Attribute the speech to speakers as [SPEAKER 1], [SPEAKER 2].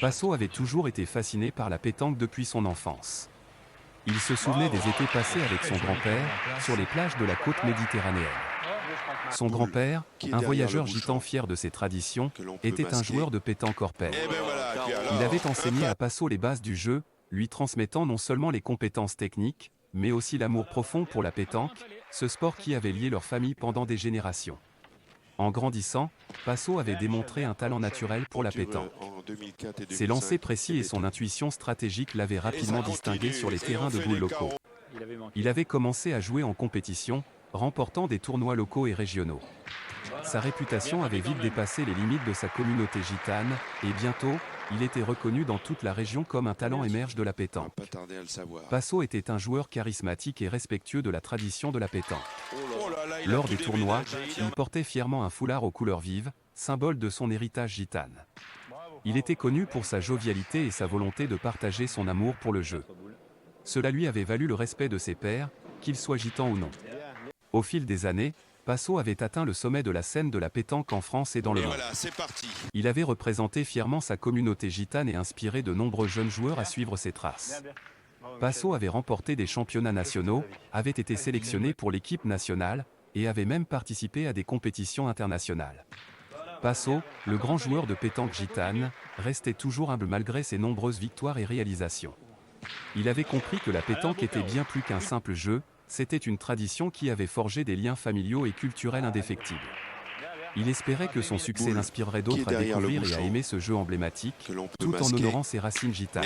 [SPEAKER 1] Passo avait toujours été fasciné par la pétanque depuis son enfance. Il se souvenait des étés passés avec son grand-père, sur les plages de la côte méditerranéenne. Son grand-père, un voyageur gitan fier de ses traditions, était un joueur de pétanque hors pair. Il avait enseigné à Passo les bases du jeu, lui transmettant non seulement les compétences techniques, mais aussi l'amour profond pour la pétanque, ce sport qui avait lié leur famille pendant des générations. En grandissant, Passo avait démontré un talent naturel pour la pétanque. Ses lancers précis et son intuition stratégique l'avaient rapidement distingué sur les terrains de boules locaux. Il avait commencé à jouer en compétition, remportant des tournois locaux et régionaux. Sa réputation avait vite dépassé les limites de sa communauté gitane, et bientôt, il était reconnu dans toute la région comme un talent émerge de la pétanque. Passo était un joueur charismatique et respectueux de la tradition de la pétanque. Lors des tournois, il portait fièrement un foulard aux couleurs vives, symbole de son héritage gitane. Il était connu pour sa jovialité et sa volonté de partager son amour pour le jeu. Cela lui avait valu le respect de ses pairs, qu'ils soient gitans ou non. Au fil des années, Passo avait atteint le sommet de la scène de la pétanque en France et dans le monde. Il avait représenté fièrement sa communauté gitane et inspiré de nombreux jeunes joueurs à suivre ses traces. Passo avait remporté des championnats nationaux, avait été sélectionné pour l'équipe nationale, et avait même participé à des compétitions internationales. Passo, le grand joueur de pétanque gitane, restait toujours humble malgré ses nombreuses victoires et réalisations. Il avait compris que la pétanque était bien plus qu'un simple jeu, c'était une tradition qui avait forgé des liens familiaux et culturels indéfectibles. Il espérait que son succès inspirerait d'autres à découvrir et à aimer ce jeu emblématique, tout en honorant ses racines gitanes.